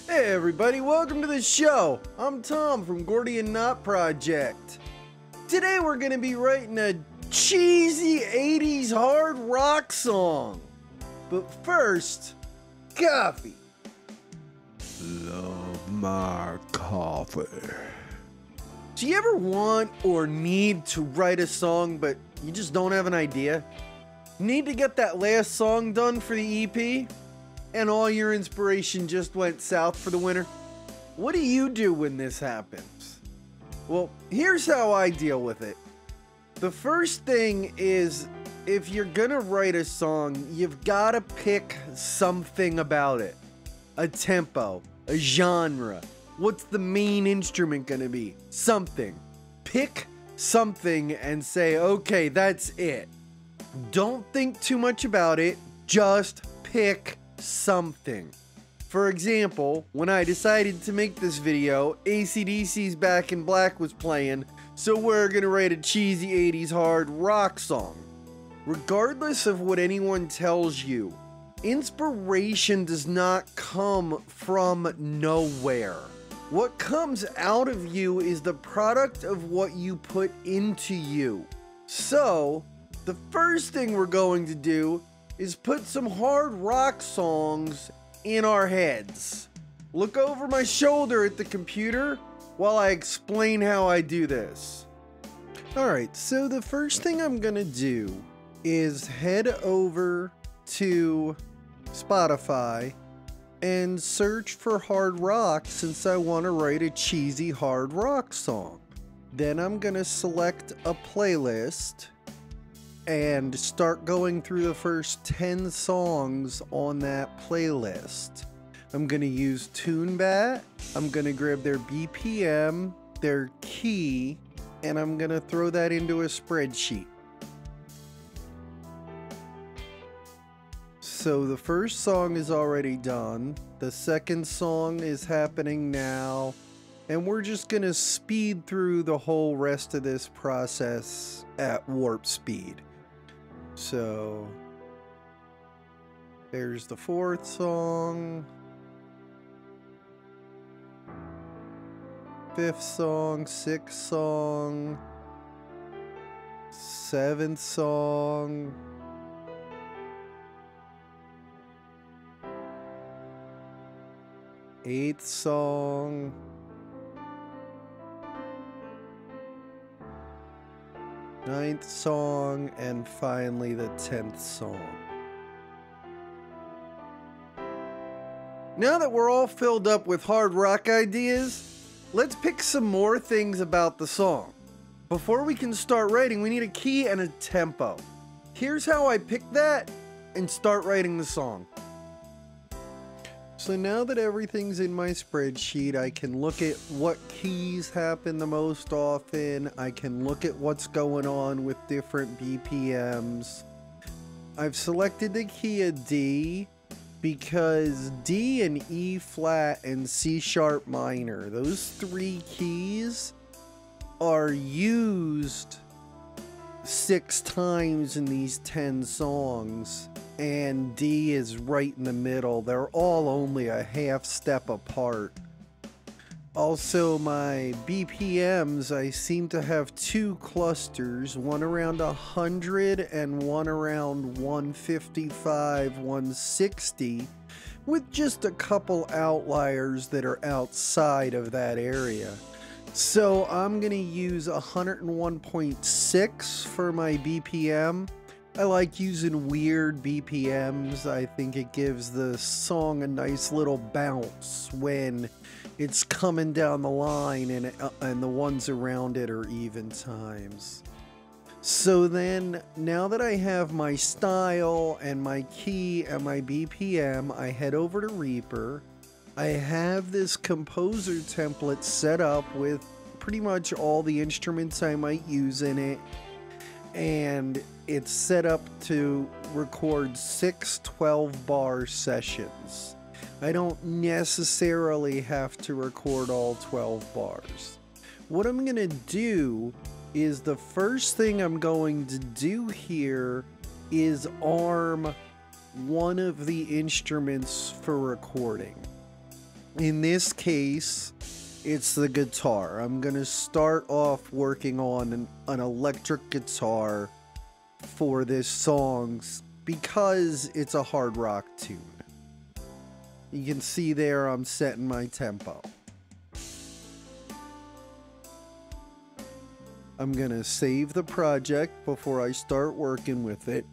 Hey everybody, welcome to the show. I'm Tom from Gordian Knot Project. Today we're going to be writing a cheesy 80s hard rock song. But first, coffee. Love my coffee. Do you ever want or need to write a song but you just don't have an idea? Need to get that last song done for the EP? And all your inspiration just went south for the winter? What do you do when this happens? Well, here's how I deal with it. The first thing is, if you're gonna write a song, you've gotta pick something about it. A tempo, a genre. What's the main instrument gonna be? Something. Pick something and say, okay, that's it. Don't think too much about it, just pick something. For example, when I decided to make this video, AC/DC's Back in Black was playing, so we're gonna write a cheesy 80s hard rock song. Regardless of what anyone tells you, inspiration does not come from nowhere. What comes out of you is the product of what you put into you. So, the first thing we're going to do is put some hard rock songs in our heads. Look over my shoulder at the computer while I explain how I do this. Alright, so the first thing I'm gonna do is head over to Spotify and search for hard rock since I want to write a cheesy hard rock song. Then I'm gonna select a playlist and start going through the first 10 songs on that playlist. I'm gonna use TuneBat, I'm gonna grab their BPM, their key, and I'm gonna throw that into a spreadsheet. So the first song is already done, the second song is happening now, and we're just gonna speed through the whole rest of this process at warp speed. So, there's the fourth song, fifth song, sixth song, seventh song, eighth song, ninth song, and finally the 10th song. Now that we're all filled up with hard rock ideas, let's pick some more things about the song. Before we can start writing, we need a key and a tempo. Here's how I pick that and start writing the song. So now that everything's in my spreadsheet, I can look at what keys happen the most often. I can look at what's going on with different BPMs. I've selected the key of D because D and E flat and C sharp minor, those three keys are used 6 times in these 10 songs. And D is right in the middle. They're all only a half step apart. Also, my BPMs, I seem to have 2 clusters, one around 100 and one around 155, 160, with just a couple outliers that are outside of that area. So I'm going to use 101.6 for my BPM. I like using weird BPMs. I think it gives the song a nice little bounce when it's coming down the line and the ones around it are even times. So then, now that I have my style and my key and my BPM, I head over to Reaper. I have this composer template set up with pretty much all the instruments I might use in it. And it's set up to record 6 12-bar sessions. I don't necessarily have to record all 12 bars. What I'm going to do is the first thing I'm going to do here is arm one of the instruments for recording. In this case, it's the guitar. I'm gonna start off working on an electric guitar for this song because it's a hard rock tune. You can see there I'm setting my tempo. I'm gonna save the project before I start working with it.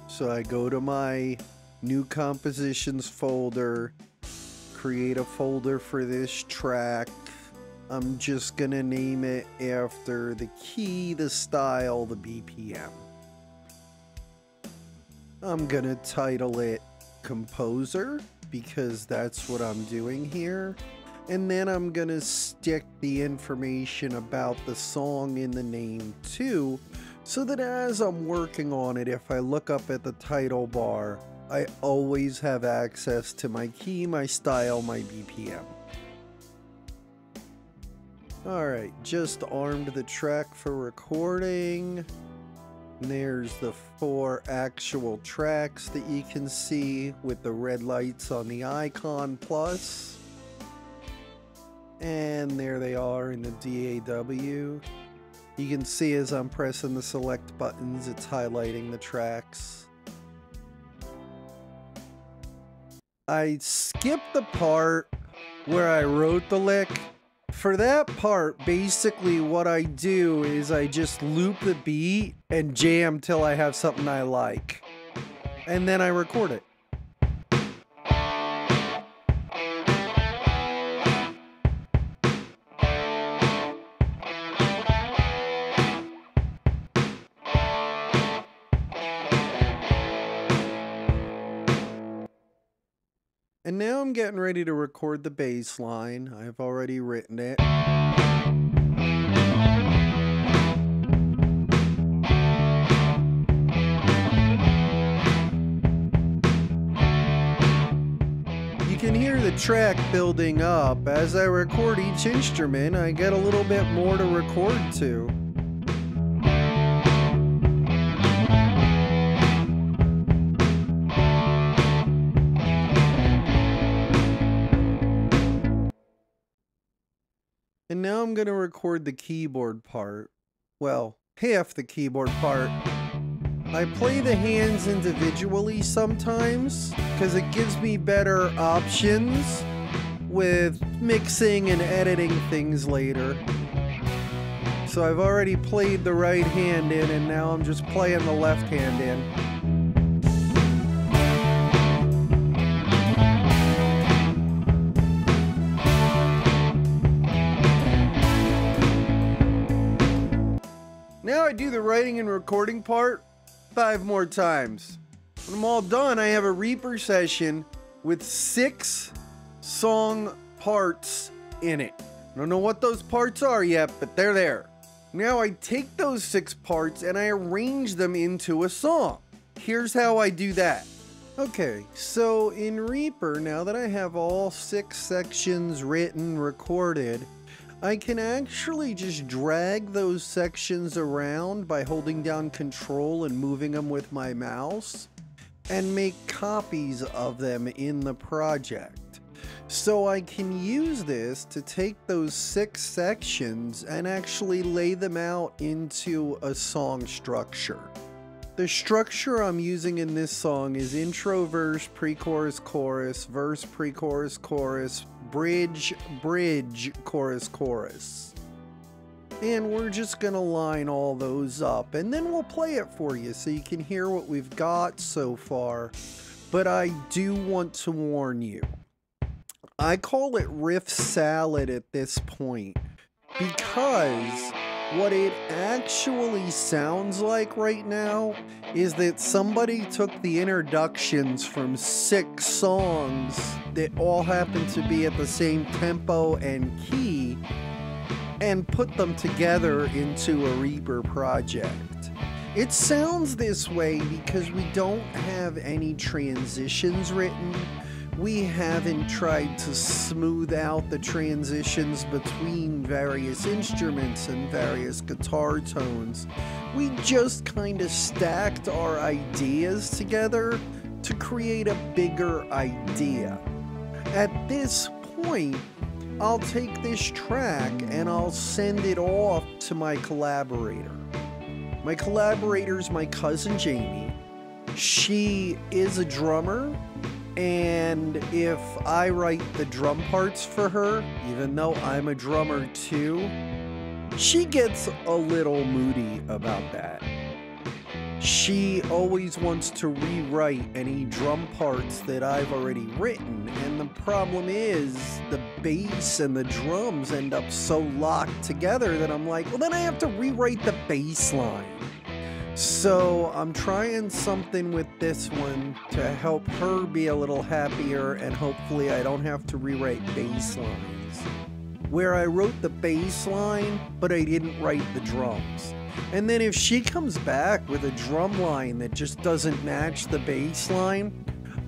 So I go to my new compositions folder, create a folder for this track. I'm just gonna name it after the key, the style, the BPM. I'm gonna title it Composer because that's what I'm doing here. And then I'm gonna stick the information about the song in the name too, so that as I'm working on it, if I look up at the title bar, I always have access to my key, my style, my BPM. Alright, just armed the track for recording. There's the 4 actual tracks that you can see with the red lights on the icon plus. And there they are in the DAW. You can see as I'm pressing the select buttons, it's highlighting the tracks. I skipped the part where I wrote the lick. For that part, basically what I do is I just loop the beat and jam till I have something I like. And then I record it. And now I'm getting ready to record the bass line. I've already written it. You can hear the track building up. As I record each instrument, I get a little bit more to record to. And now I'm going to record the keyboard part. Well, half the keyboard part. I play the hands individually sometimes because it gives me better options with mixing and editing things later. So I've already played the right hand in and now I'm just playing the left hand in. Now I do the writing and recording part 5 more times. When I'm all done, I have a Reaper session with 6 song parts in it. I don't know what those parts are yet, but they're there. Now I take those 6 parts and I arrange them into a song. Here's how I do that. Okay, so in Reaper, now that I have all 6 sections written, recorded, I can actually just drag those sections around by holding down Control and moving them with my mouse and make copies of them in the project. So I can use this to take those 6 sections and actually lay them out into a song structure. The structure I'm using in this song is intro, verse, pre-chorus, chorus, verse, pre-chorus, chorus, bridge, bridge, chorus, chorus. And we're just gonna line all those up and then we'll play it for you so you can hear what we've got so far. But I do want to warn you, I call it riff salad at this point because what it actually sounds like right now is that somebody took the introductions from 6 songs that all happen to be at the same tempo and key and put them together into a Reaper project. It sounds this way because we don't have any transitions written. We haven't tried to smooth out the transitions between various instruments and various guitar tones. We just kind of stacked our ideas together to create a bigger idea. At this point, I'll take this track and I'll send it off to my collaborator. My collaborator's my cousin Jamie. She is a drummer, and if I write the drum parts for her, even though I'm a drummer too, she gets a little moody about that. She always wants to rewrite any drum parts that I've already written, and the problem is the bass and the drums end up so locked together that I'm like, well, then I have to rewrite the bass line. So I'm trying something with this one to help her be a little happier, and hopefully I don't have to rewrite bass lines. Where I wrote the bass line, but I didn't write the drums. And then if she comes back with a drum line that just doesn't match the bass line,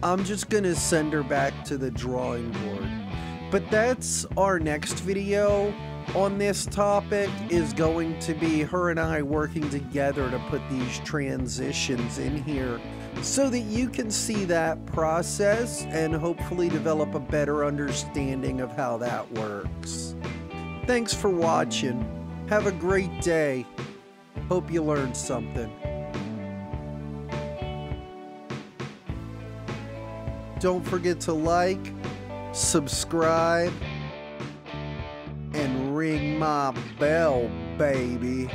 I'm just gonna send her back to the drawing board. But that's our next video on this topic, is going to be her and I working together to put these transitions in here so that you can see that process and hopefully develop a better understanding of how that works. Thanks for watching. Have a great day. Hope you learned something. Don't forget to like, subscribe, and ring my bell, baby.